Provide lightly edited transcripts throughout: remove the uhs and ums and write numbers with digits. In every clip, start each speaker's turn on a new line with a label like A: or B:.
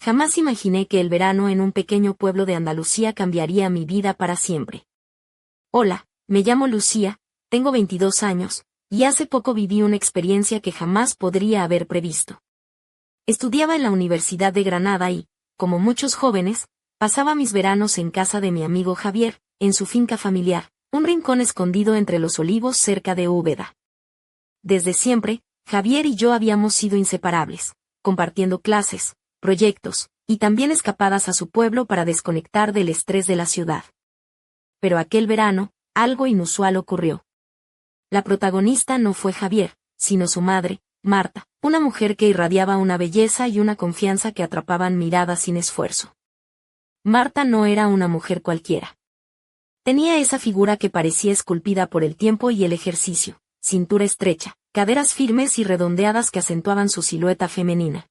A: Jamás imaginé que el verano en un pequeño pueblo de Andalucía cambiaría mi vida para siempre. Hola, me llamo Lucía, tengo 22 años, y hace poco viví una experiencia que jamás podría haber previsto. Estudiaba en la Universidad de Granada y, como muchos jóvenes, pasaba mis veranos en casa de mi amigo Javier, en su finca familiar, un rincón escondido entre los olivos cerca de Úbeda. Desde siempre, Javier y yo habíamos sido inseparables, compartiendo clases, proyectos, y también escapadas a su pueblo para desconectar del estrés de la ciudad. Pero aquel verano, algo inusual ocurrió. La protagonista no fue Javier, sino su madre, Marta, una mujer que irradiaba una belleza y una confianza que atrapaban miradas sin esfuerzo. Marta no era una mujer cualquiera. Tenía esa figura que parecía esculpida por el tiempo y el ejercicio, cintura estrecha, caderas firmes y redondeadas que acentuaban su silueta femenina.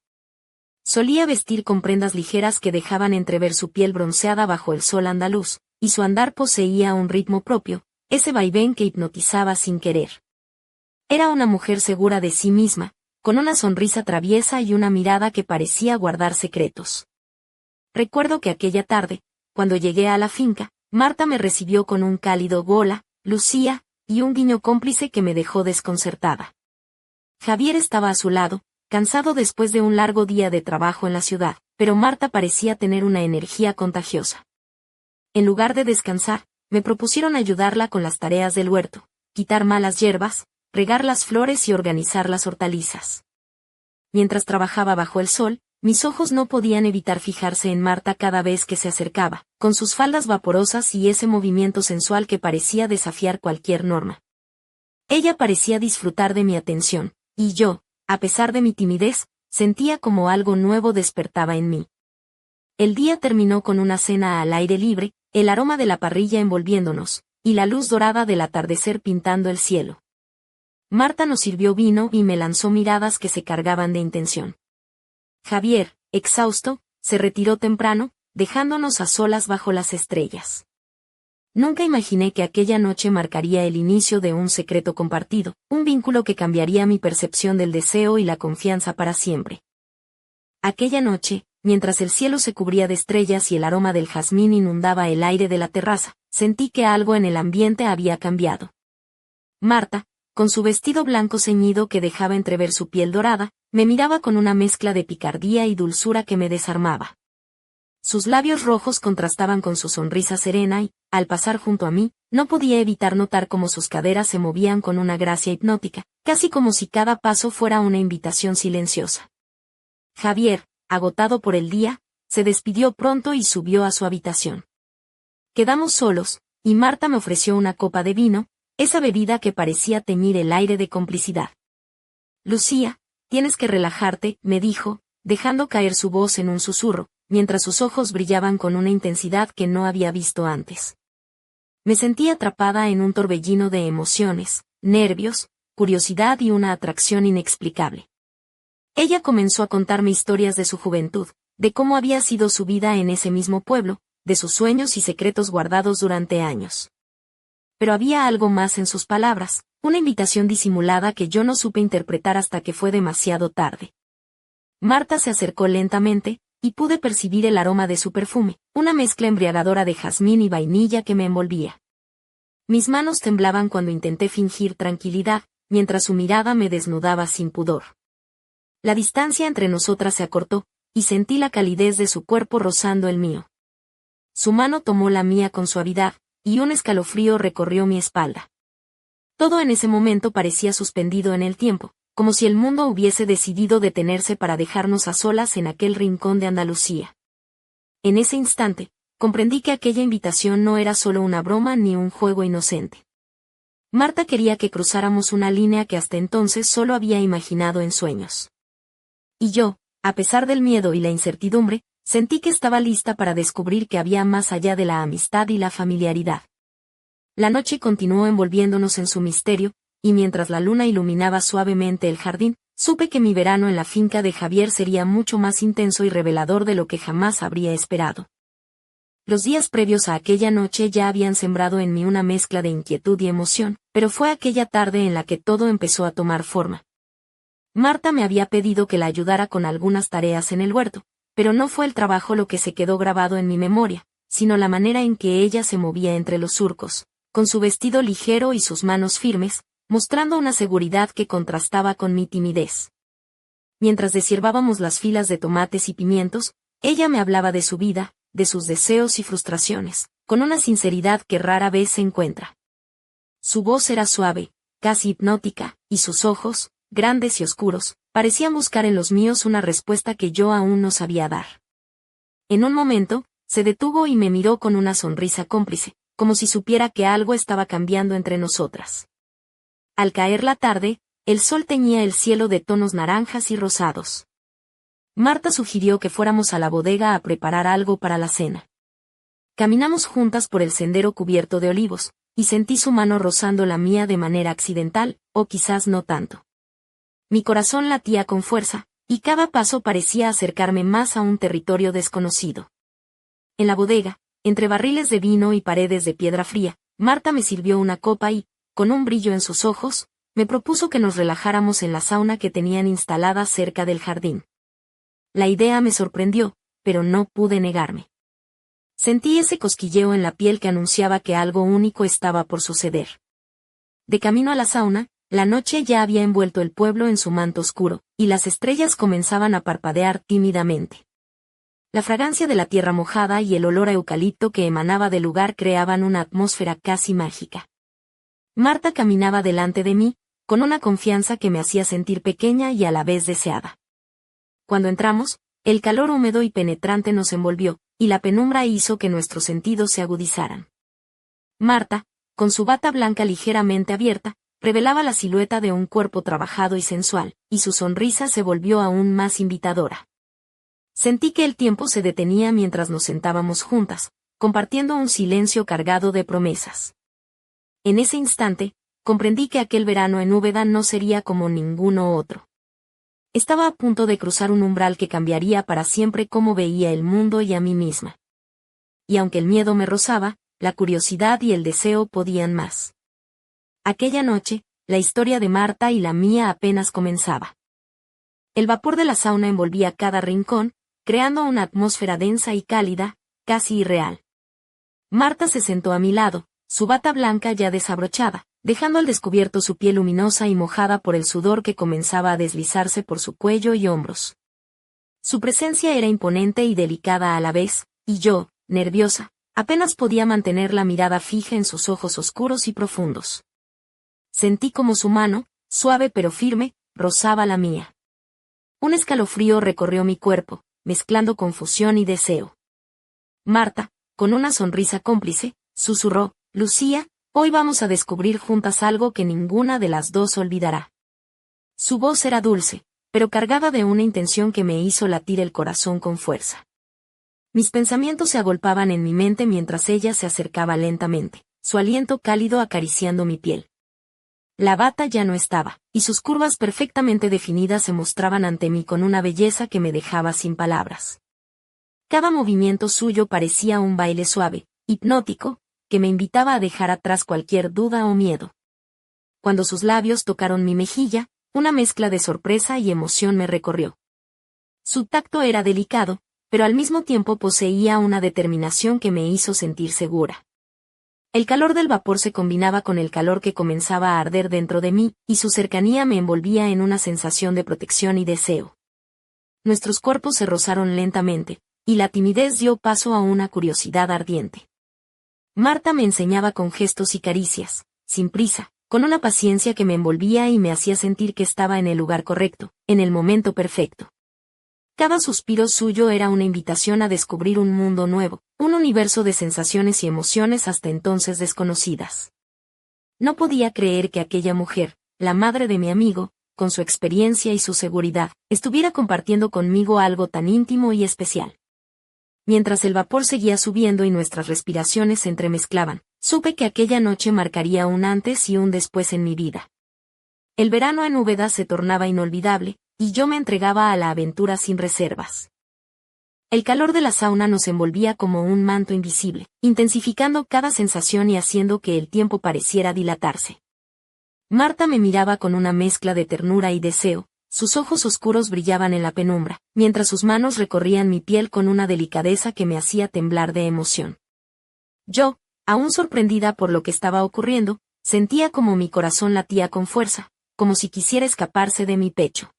A: Solía vestir con prendas ligeras que dejaban entrever su piel bronceada bajo el sol andaluz, y su andar poseía un ritmo propio, ese vaivén que hipnotizaba sin querer. Era una mujer segura de sí misma, con una sonrisa traviesa y una mirada que parecía guardar secretos. Recuerdo que aquella tarde, cuando llegué a la finca, Marta me recibió con un cálido "Hola, Lucía", y un guiño cómplice que me dejó desconcertada. Javier estaba a su lado, cansado después de un largo día de trabajo en la ciudad, pero Marta parecía tener una energía contagiosa. En lugar de descansar, me propusieron ayudarla con las tareas del huerto, quitar malas hierbas, regar las flores y organizar las hortalizas. Mientras trabajaba bajo el sol, mis ojos no podían evitar fijarse en Marta cada vez que se acercaba, con sus faldas vaporosas y ese movimiento sensual que parecía desafiar cualquier norma. Ella parecía disfrutar de mi atención, y yo, a pesar de mi timidez, sentía como algo nuevo despertaba en mí. El día terminó con una cena al aire libre, el aroma de la parrilla envolviéndonos, y la luz dorada del atardecer pintando el cielo. Marta nos sirvió vino y me lanzó miradas que se cargaban de intención. Javier, exhausto, se retiró temprano, dejándonos a solas bajo las estrellas. Nunca imaginé que aquella noche marcaría el inicio de un secreto compartido, un vínculo que cambiaría mi percepción del deseo y la confianza para siempre. Aquella noche, mientras el cielo se cubría de estrellas y el aroma del jazmín inundaba el aire de la terraza, sentí que algo en el ambiente había cambiado. Marta, con su vestido blanco ceñido que dejaba entrever su piel dorada, me miraba con una mezcla de picardía y dulzura que me desarmaba. Sus labios rojos contrastaban con su sonrisa serena y, al pasar junto a mí, no podía evitar notar cómo sus caderas se movían con una gracia hipnótica, casi como si cada paso fuera una invitación silenciosa. Javier, agotado por el día, se despidió pronto y subió a su habitación. Quedamos solos, y Marta me ofreció una copa de vino, esa bebida que parecía teñir el aire de complicidad. Lucía, tienes que relajarte, me dijo, dejando caer su voz en un susurro, mientras sus ojos brillaban con una intensidad que no había visto antes. Me sentí atrapada en un torbellino de emociones, nervios, curiosidad y una atracción inexplicable. Ella comenzó a contarme historias de su juventud, de cómo había sido su vida en ese mismo pueblo, de sus sueños y secretos guardados durante años. Pero había algo más en sus palabras, una invitación disimulada que yo no supe interpretar hasta que fue demasiado tarde. Marta se acercó lentamente, y pude percibir el aroma de su perfume, una mezcla embriagadora de jazmín y vainilla que me envolvía. Mis manos temblaban cuando intenté fingir tranquilidad, mientras su mirada me desnudaba sin pudor. La distancia entre nosotras se acortó, y sentí la calidez de su cuerpo rozando el mío. Su mano tomó la mía con suavidad, y un escalofrío recorrió mi espalda. Todo en ese momento parecía suspendido en el tiempo, como si el mundo hubiese decidido detenerse para dejarnos a solas en aquel rincón de Andalucía. En ese instante, comprendí que aquella invitación no era solo una broma ni un juego inocente. Marta quería que cruzáramos una línea que hasta entonces solo había imaginado en sueños. Y yo, a pesar del miedo y la incertidumbre, sentí que estaba lista para descubrir que había más allá de la amistad y la familiaridad. La noche continuó envolviéndonos en su misterio, y mientras la luna iluminaba suavemente el jardín, supe que mi verano en la finca de Javier sería mucho más intenso y revelador de lo que jamás habría esperado. Los días previos a aquella noche ya habían sembrado en mí una mezcla de inquietud y emoción, pero fue aquella tarde en la que todo empezó a tomar forma. Marta me había pedido que la ayudara con algunas tareas en el huerto, pero no fue el trabajo lo que se quedó grabado en mi memoria, sino la manera en que ella se movía entre los surcos, con su vestido ligero y sus manos firmes, mostrando una seguridad que contrastaba con mi timidez. Mientras deshiervábamos las filas de tomates y pimientos, ella me hablaba de su vida, de sus deseos y frustraciones, con una sinceridad que rara vez se encuentra. Su voz era suave, casi hipnótica, y sus ojos, grandes y oscuros, parecían buscar en los míos una respuesta que yo aún no sabía dar. En un momento, se detuvo y me miró con una sonrisa cómplice, como si supiera que algo estaba cambiando entre nosotras. Al caer la tarde, el sol teñía el cielo de tonos naranjas y rosados. Marta sugirió que fuéramos a la bodega a preparar algo para la cena. Caminamos juntas por el sendero cubierto de olivos, y sentí su mano rozando la mía de manera accidental, o quizás no tanto. Mi corazón latía con fuerza, y cada paso parecía acercarme más a un territorio desconocido. En la bodega, entre barriles de vino y paredes de piedra fría, Marta me sirvió una copa y, con un brillo en sus ojos, me propuso que nos relajáramos en la sauna que tenían instalada cerca del jardín. La idea me sorprendió, pero no pude negarme. Sentí ese cosquilleo en la piel que anunciaba que algo único estaba por suceder. De camino a la sauna, la noche ya había envuelto el pueblo en su manto oscuro, y las estrellas comenzaban a parpadear tímidamente. La fragancia de la tierra mojada y el olor a eucalipto que emanaba del lugar creaban una atmósfera casi mágica. Marta caminaba delante de mí, con una confianza que me hacía sentir pequeña y a la vez deseada. Cuando entramos, el calor húmedo y penetrante nos envolvió, y la penumbra hizo que nuestros sentidos se agudizaran. Marta, con su bata blanca ligeramente abierta, revelaba la silueta de un cuerpo trabajado y sensual, y su sonrisa se volvió aún más invitadora. Sentí que el tiempo se detenía mientras nos sentábamos juntas, compartiendo un silencio cargado de promesas. En ese instante, comprendí que aquel verano en Úbeda no sería como ninguno otro. Estaba a punto de cruzar un umbral que cambiaría para siempre cómo veía el mundo y a mí misma. Y aunque el miedo me rozaba, la curiosidad y el deseo podían más. Aquella noche, la historia de Marta y la mía apenas comenzaba. El vapor de la sauna envolvía cada rincón, creando una atmósfera densa y cálida, casi irreal. Marta se sentó a mi lado, su bata blanca ya desabrochada, dejando al descubierto su piel luminosa y mojada por el sudor que comenzaba a deslizarse por su cuello y hombros. Su presencia era imponente y delicada a la vez, y yo, nerviosa, apenas podía mantener la mirada fija en sus ojos oscuros y profundos. Sentí como su mano, suave pero firme, rozaba la mía. Un escalofrío recorrió mi cuerpo, mezclando confusión y deseo. Marta, con una sonrisa cómplice, susurró: «Lucía, hoy vamos a descubrir juntas algo que ninguna de las dos olvidará». Su voz era dulce, pero cargada de una intención que me hizo latir el corazón con fuerza. Mis pensamientos se agolpaban en mi mente mientras ella se acercaba lentamente, su aliento cálido acariciando mi piel. La bata ya no estaba, y sus curvas perfectamente definidas se mostraban ante mí con una belleza que me dejaba sin palabras. Cada movimiento suyo parecía un baile suave, hipnótico, que me invitaba a dejar atrás cualquier duda o miedo. Cuando sus labios tocaron mi mejilla, una mezcla de sorpresa y emoción me recorrió. Su tacto era delicado, pero al mismo tiempo poseía una determinación que me hizo sentir segura. El calor del vapor se combinaba con el calor que comenzaba a arder dentro de mí, y su cercanía me envolvía en una sensación de protección y deseo. Nuestros cuerpos se rozaron lentamente, y la timidez dio paso a una curiosidad ardiente. Marta me enseñaba con gestos y caricias, sin prisa, con una paciencia que me envolvía y me hacía sentir que estaba en el lugar correcto, en el momento perfecto. Cada suspiro suyo era una invitación a descubrir un mundo nuevo, un universo de sensaciones y emociones hasta entonces desconocidas. No podía creer que aquella mujer, la madre de mi amigo, con su experiencia y su seguridad, estuviera compartiendo conmigo algo tan íntimo y especial. Mientras el vapor seguía subiendo y nuestras respiraciones se entremezclaban, supe que aquella noche marcaría un antes y un después en mi vida. El verano en Úbeda se tornaba inolvidable, y yo me entregaba a la aventura sin reservas. El calor de la sauna nos envolvía como un manto invisible, intensificando cada sensación y haciendo que el tiempo pareciera dilatarse. Marta me miraba con una mezcla de ternura y deseo, Sus ojos oscuros brillaban en la penumbra, mientras sus manos recorrían mi piel con una delicadeza que me hacía temblar de emoción. Yo, aún sorprendida por lo que estaba ocurriendo, sentía como mi corazón latía con fuerza, como si quisiera escaparse de mi pecho.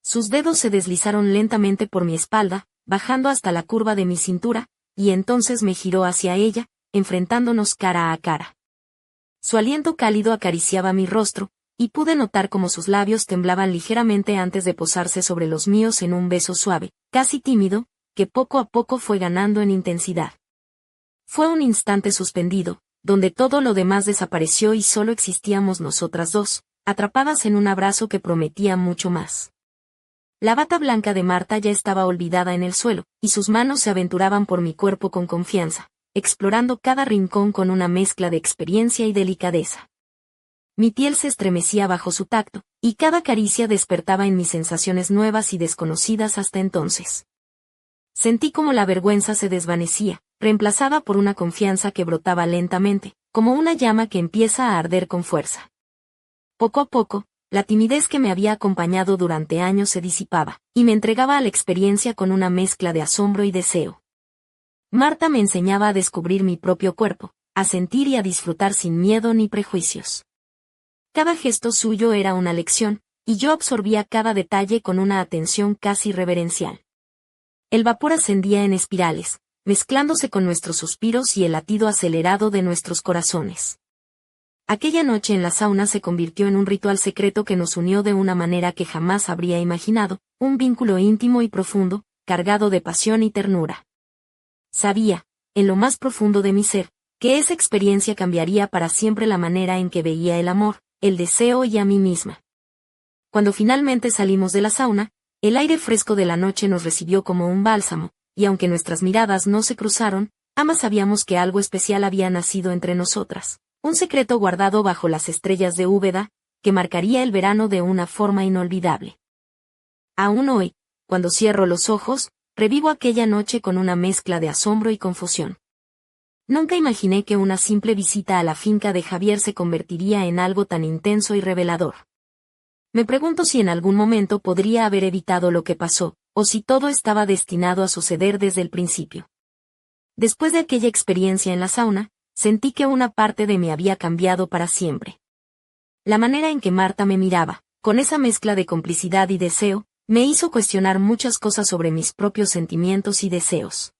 A: Sus dedos se deslizaron lentamente por mi espalda, bajando hasta la curva de mi cintura, y entonces me giró hacia ella, enfrentándonos cara a cara. Su aliento cálido acariciaba mi rostro, y pude notar cómo sus labios temblaban ligeramente antes de posarse sobre los míos en un beso suave, casi tímido, que poco a poco fue ganando en intensidad. Fue un instante suspendido, donde todo lo demás desapareció y solo existíamos nosotras dos, atrapadas en un abrazo que prometía mucho más. La bata blanca de Marta ya estaba olvidada en el suelo, y sus manos se aventuraban por mi cuerpo con confianza, explorando cada rincón con una mezcla de experiencia y delicadeza. Mi piel se estremecía bajo su tacto, y cada caricia despertaba en mí sensaciones nuevas y desconocidas hasta entonces. Sentí como la vergüenza se desvanecía, reemplazada por una confianza que brotaba lentamente, como una llama que empieza a arder con fuerza. Poco a poco, la timidez que me había acompañado durante años se disipaba, y me entregaba a la experiencia con una mezcla de asombro y deseo. Marta me enseñaba a descubrir mi propio cuerpo, a sentir y a disfrutar sin miedo ni prejuicios. Cada gesto suyo era una lección, y yo absorbía cada detalle con una atención casi reverencial. El vapor ascendía en espirales, mezclándose con nuestros suspiros y el latido acelerado de nuestros corazones. Aquella noche en la sauna se convirtió en un ritual secreto que nos unió de una manera que jamás habría imaginado, un vínculo íntimo y profundo, cargado de pasión y ternura. Sabía, en lo más profundo de mi ser, que esa experiencia cambiaría para siempre la manera en que veía el amor, el deseo y a mí misma. Cuando finalmente salimos de la sauna, el aire fresco de la noche nos recibió como un bálsamo, y aunque nuestras miradas no se cruzaron, ambas sabíamos que algo especial había nacido entre nosotras, un secreto guardado bajo las estrellas de Úbeda, que marcaría el verano de una forma inolvidable. Aún hoy, cuando cierro los ojos, revivo aquella noche con una mezcla de asombro y confusión. Nunca imaginé que una simple visita a la finca de Javier se convertiría en algo tan intenso y revelador. Me pregunto si en algún momento podría haber evitado lo que pasó, o si todo estaba destinado a suceder desde el principio. Después de aquella experiencia en la sauna, sentí que una parte de mí había cambiado para siempre. La manera en que Marta me miraba, con esa mezcla de complicidad y deseo, me hizo cuestionar muchas cosas sobre mis propios sentimientos y deseos.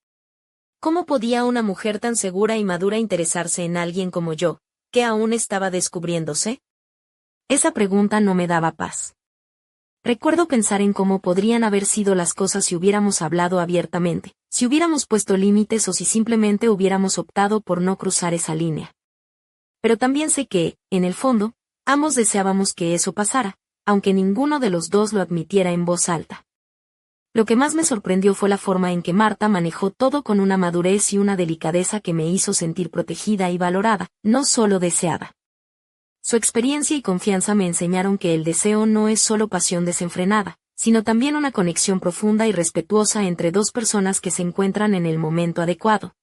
A: ¿Cómo podía una mujer tan segura y madura interesarse en alguien como yo, que aún estaba descubriéndose? Esa pregunta no me daba paz. Recuerdo pensar en cómo podrían haber sido las cosas si hubiéramos hablado abiertamente, si hubiéramos puesto límites o si simplemente hubiéramos optado por no cruzar esa línea. Pero también sé que, en el fondo, ambos deseábamos que eso pasara, aunque ninguno de los dos lo admitiera en voz alta. Lo que más me sorprendió fue la forma en que Marta manejó todo con una madurez y una delicadeza que me hizo sentir protegida y valorada, no solo deseada. Su experiencia y confianza me enseñaron que el deseo no es solo pasión desenfrenada, sino también una conexión profunda y respetuosa entre dos personas que se encuentran en el momento adecuado.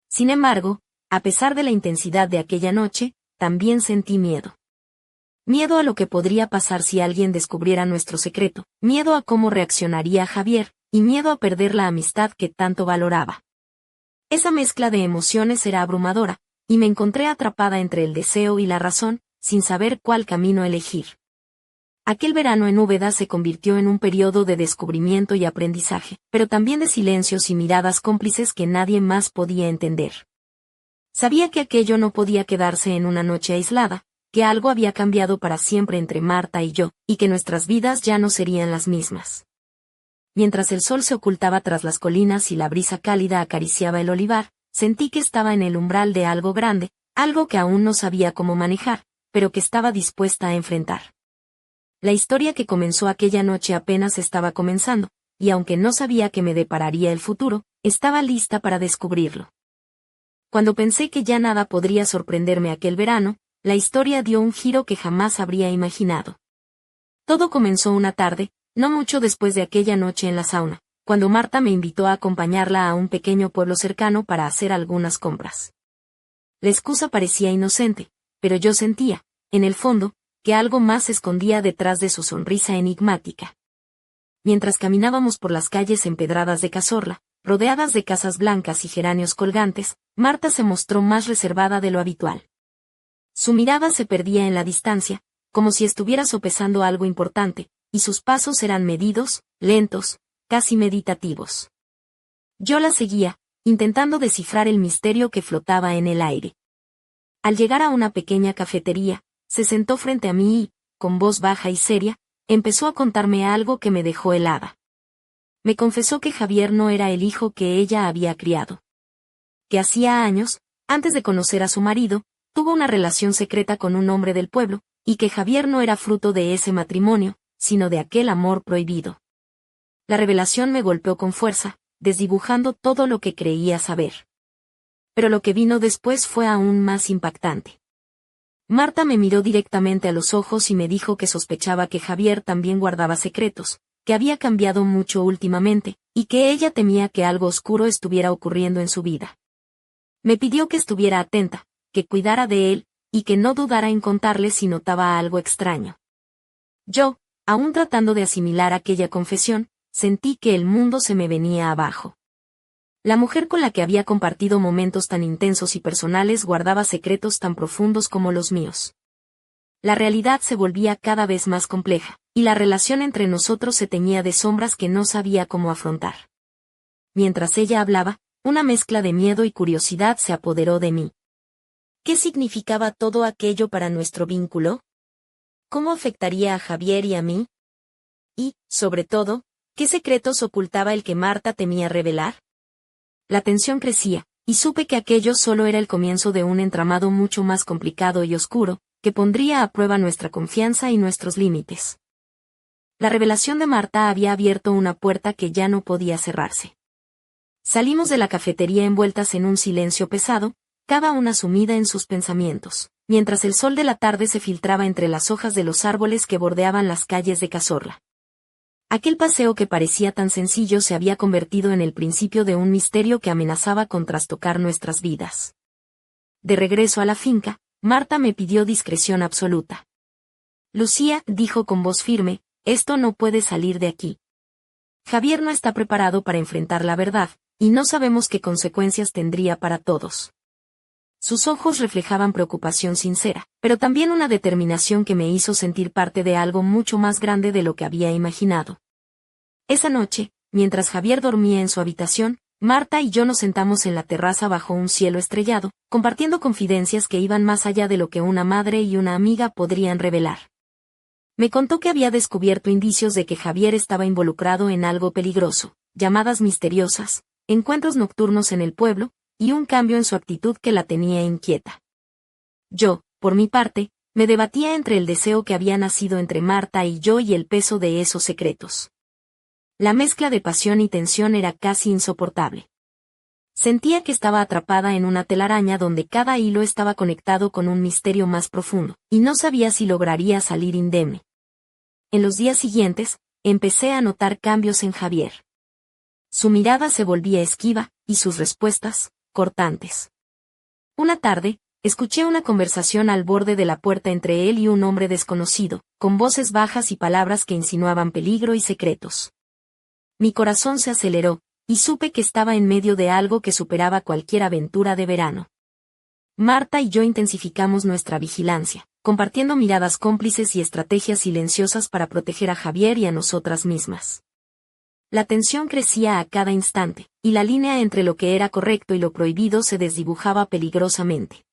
A: Sin embargo, a pesar de la intensidad de aquella noche, también sentí miedo. Miedo a lo que podría pasar si alguien descubriera nuestro secreto, miedo a cómo reaccionaría Javier, y miedo a perder la amistad que tanto valoraba. Esa mezcla de emociones era abrumadora, y me encontré atrapada entre el deseo y la razón, sin saber cuál camino elegir. Aquel verano en Úbeda se convirtió en un periodo de descubrimiento y aprendizaje, pero también de silencios y miradas cómplices que nadie más podía entender. Sabía que aquello no podía quedarse en una noche aislada, que algo había cambiado para siempre entre Marta y yo, y que nuestras vidas ya no serían las mismas. Mientras el sol se ocultaba tras las colinas y la brisa cálida acariciaba el olivar, sentí que estaba en el umbral de algo grande, algo que aún no sabía cómo manejar, pero que estaba dispuesta a enfrentar. La historia que comenzó aquella noche apenas estaba comenzando, y aunque no sabía qué me depararía el futuro, estaba lista para descubrirlo. Cuando pensé que ya nada podría sorprenderme aquel verano, la historia dio un giro que jamás habría imaginado. Todo comenzó una tarde, no mucho después de aquella noche en la sauna, cuando Marta me invitó a acompañarla a un pequeño pueblo cercano para hacer algunas compras. La excusa parecía inocente, pero yo sentía, en el fondo, que algo más se escondía detrás de su sonrisa enigmática. Mientras caminábamos por las calles empedradas de Cazorla, rodeadas de casas blancas y geranios colgantes, Marta se mostró más reservada de lo habitual. Su mirada se perdía en la distancia, como si estuviera sopesando algo importante, y sus pasos eran medidos, lentos, casi meditativos. Yo la seguía, intentando descifrar el misterio que flotaba en el aire. Al llegar a una pequeña cafetería, se sentó frente a mí y, con voz baja y seria, empezó a contarme algo que me dejó helada. Me confesó que Javier no era el hijo que ella había criado. Que hacía años, antes de conocer a su marido, tuvo una relación secreta con un hombre del pueblo, y que Javier no era fruto de ese matrimonio, sino de aquel amor prohibido. La revelación me golpeó con fuerza, desdibujando todo lo que creía saber. Pero lo que vino después fue aún más impactante. Marta me miró directamente a los ojos y me dijo que sospechaba que Javier también guardaba secretos, que había cambiado mucho últimamente, y que ella temía que algo oscuro estuviera ocurriendo en su vida. Me pidió que estuviera atenta, que cuidara de él, y que no dudara en contarle si notaba algo extraño. Yo, aún tratando de asimilar aquella confesión, sentí que el mundo se me venía abajo. La mujer con la que había compartido momentos tan intensos y personales guardaba secretos tan profundos como los míos. La realidad se volvía cada vez más compleja, y la relación entre nosotros se teñía de sombras que no sabía cómo afrontar. Mientras ella hablaba, una mezcla de miedo y curiosidad se apoderó de mí. ¿Qué significaba todo aquello para nuestro vínculo? ¿Cómo afectaría a Javier y a mí? Y, sobre todo, ¿qué secretos ocultaba el que Marta temía revelar? La tensión crecía, y supe que aquello solo era el comienzo de un entramado mucho más complicado y oscuro, que pondría a prueba nuestra confianza y nuestros límites. La revelación de Marta había abierto una puerta que ya no podía cerrarse. Salimos de la cafetería envueltas en un silencio pesado, cada una sumida en sus pensamientos, mientras el sol de la tarde se filtraba entre las hojas de los árboles que bordeaban las calles de Cazorla. Aquel paseo que parecía tan sencillo se había convertido en el principio de un misterio que amenazaba con trastocar nuestras vidas. De regreso a la finca, Marta me pidió discreción absoluta. Lucía, dijo con voz firme, esto no puede salir de aquí. Javier no está preparado para enfrentar la verdad, y no sabemos qué consecuencias tendría para todos. Sus ojos reflejaban preocupación sincera, pero también una determinación que me hizo sentir parte de algo mucho más grande de lo que había imaginado. Esa noche, mientras Javier dormía en su habitación, Marta y yo nos sentamos en la terraza bajo un cielo estrellado, compartiendo confidencias que iban más allá de lo que una madre y una amiga podrían revelar. Me contó que había descubierto indicios de que Javier estaba involucrado en algo peligroso, llamadas misteriosas, encuentros nocturnos en el pueblo, y un cambio en su actitud que la tenía inquieta. Yo, por mi parte, me debatía entre el deseo que había nacido entre Marta y yo y el peso de esos secretos. La mezcla de pasión y tensión era casi insoportable. Sentía que estaba atrapada en una telaraña donde cada hilo estaba conectado con un misterio más profundo, y no sabía si lograría salir indemne. En los días siguientes, empecé a notar cambios en Javier. Su mirada se volvía esquiva, y sus respuestas, cortantes. Una tarde, escuché una conversación al borde de la puerta entre él y un hombre desconocido, con voces bajas y palabras que insinuaban peligro y secretos. Mi corazón se aceleró, y supe que estaba en medio de algo que superaba cualquier aventura de verano. Marta y yo intensificamos nuestra vigilancia, compartiendo miradas cómplices y estrategias silenciosas para proteger a Javier y a nosotras mismas. La tensión crecía a cada instante, y la línea entre lo que era correcto y lo prohibido se desdibujaba peligrosamente.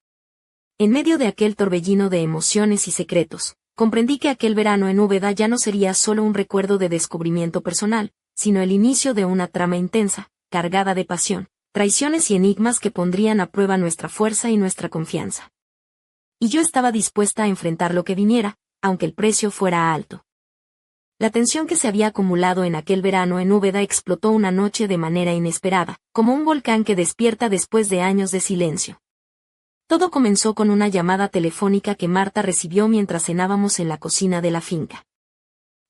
A: En medio de aquel torbellino de emociones y secretos, comprendí que aquel verano en Úbeda ya no sería solo un recuerdo de descubrimiento personal, sino el inicio de una trama intensa, cargada de pasión, traiciones y enigmas que pondrían a prueba nuestra fuerza y nuestra confianza. Y yo estaba dispuesta a enfrentar lo que viniera, aunque el precio fuera alto. La tensión que se había acumulado en aquel verano en Úbeda explotó una noche de manera inesperada, como un volcán que despierta después de años de silencio. Todo comenzó con una llamada telefónica que Marta recibió mientras cenábamos en la cocina de la finca.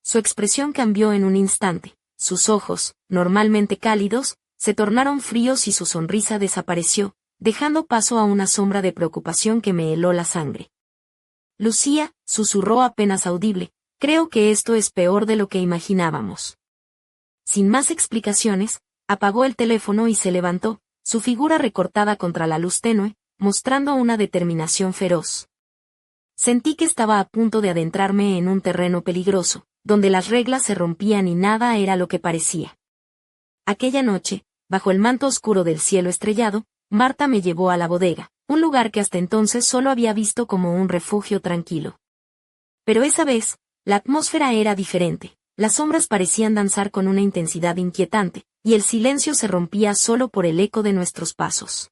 A: Su expresión cambió en un instante, sus ojos, normalmente cálidos, se tornaron fríos y su sonrisa desapareció, dejando paso a una sombra de preocupación que me heló la sangre. Lucía, susurró apenas audible, creo que esto es peor de lo que imaginábamos. Sin más explicaciones, apagó el teléfono y se levantó, su figura recortada contra la luz tenue, mostrando una determinación feroz. Sentí que estaba a punto de adentrarme en un terreno peligroso, donde las reglas se rompían y nada era lo que parecía. Aquella noche, bajo el manto oscuro del cielo estrellado, Marta me llevó a la bodega, un lugar que hasta entonces solo había visto como un refugio tranquilo. Pero esa vez, la atmósfera era diferente, las sombras parecían danzar con una intensidad inquietante, y el silencio se rompía solo por el eco de nuestros pasos.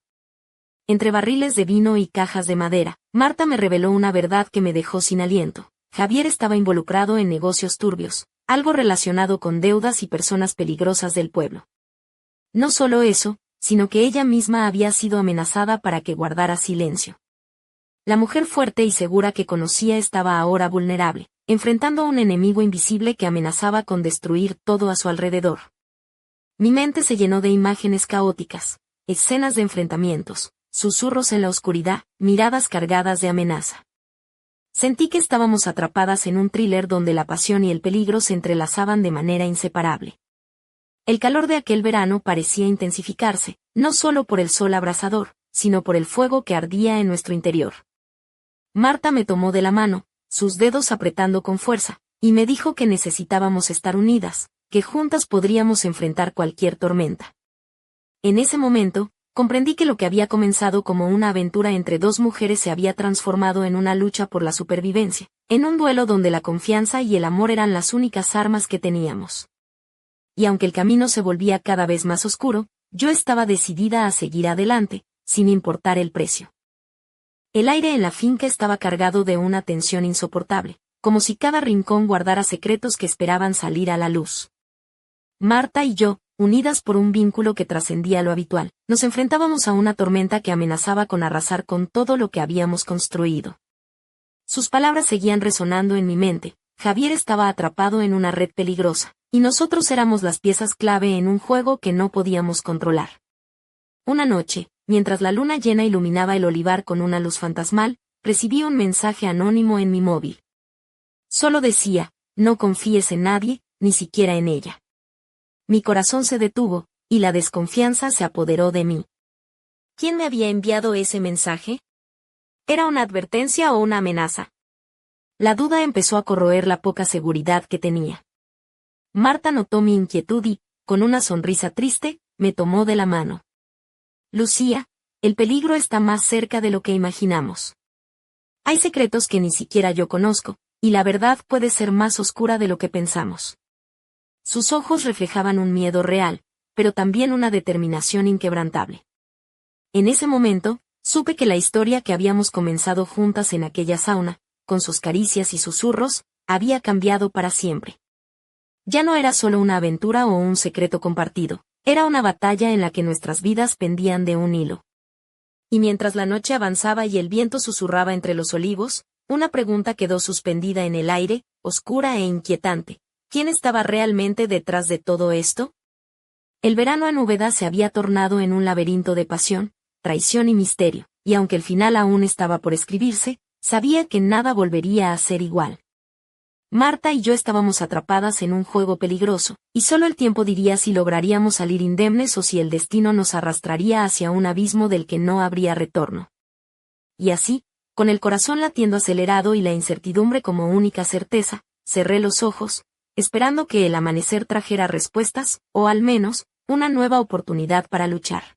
A: Entre barriles de vino y cajas de madera, Marta me reveló una verdad que me dejó sin aliento. Javier estaba involucrado en negocios turbios, algo relacionado con deudas y personas peligrosas del pueblo. No solo eso, sino que ella misma había sido amenazada para que guardara silencio. La mujer fuerte y segura que conocía estaba ahora vulnerable, enfrentando a un enemigo invisible que amenazaba con destruir todo a su alrededor. Mi mente se llenó de imágenes caóticas, escenas de enfrentamientos, susurros en la oscuridad, miradas cargadas de amenaza. Sentí que estábamos atrapadas en un thriller donde la pasión y el peligro se entrelazaban de manera inseparable. El calor de aquel verano parecía intensificarse, no solo por el sol abrasador, sino por el fuego que ardía en nuestro interior. Marta me tomó de la mano, sus dedos apretando con fuerza, y me dijo que necesitábamos estar unidas, que juntas podríamos enfrentar cualquier tormenta. En ese momento, comprendí que lo que había comenzado como una aventura entre dos mujeres se había transformado en una lucha por la supervivencia, en un duelo donde la confianza y el amor eran las únicas armas que teníamos. Y aunque el camino se volvía cada vez más oscuro, yo estaba decidida a seguir adelante, sin importar el precio. El aire en la finca estaba cargado de una tensión insoportable, como si cada rincón guardara secretos que esperaban salir a la luz. Marta y yo, unidas por un vínculo que trascendía lo habitual, nos enfrentábamos a una tormenta que amenazaba con arrasar con todo lo que habíamos construido. Sus palabras seguían resonando en mi mente, Javier estaba atrapado en una red peligrosa, y nosotros éramos las piezas clave en un juego que no podíamos controlar. Una noche, mientras la luna llena iluminaba el olivar con una luz fantasmal, recibí un mensaje anónimo en mi móvil. Solo decía, no confíes en nadie, ni siquiera en ella. Mi corazón se detuvo, y la desconfianza se apoderó de mí. ¿Quién me había enviado ese mensaje? ¿Era una advertencia o una amenaza? La duda empezó a corroer la poca seguridad que tenía. Marta notó mi inquietud y, con una sonrisa triste, me tomó de la mano. Lucía, el peligro está más cerca de lo que imaginamos. Hay secretos que ni siquiera yo conozco, y la verdad puede ser más oscura de lo que pensamos. Sus ojos reflejaban un miedo real, pero también una determinación inquebrantable. En ese momento, supe que la historia que habíamos comenzado juntas en aquella sauna, con sus caricias y susurros, había cambiado para siempre. Ya no era solo una aventura o un secreto compartido, era una batalla en la que nuestras vidas pendían de un hilo. Y mientras la noche avanzaba y el viento susurraba entre los olivos, una pregunta quedó suspendida en el aire, oscura e inquietante. ¿Quién estaba realmente detrás de todo esto? El verano en Úbeda se había tornado en un laberinto de pasión, traición y misterio, y aunque el final aún estaba por escribirse, sabía que nada volvería a ser igual. Marta y yo estábamos atrapadas en un juego peligroso, y solo el tiempo diría si lograríamos salir indemnes o si el destino nos arrastraría hacia un abismo del que no habría retorno. Y así, con el corazón latiendo acelerado y la incertidumbre como única certeza, cerré los ojos, esperando que el amanecer trajera respuestas, o al menos, una nueva oportunidad para luchar.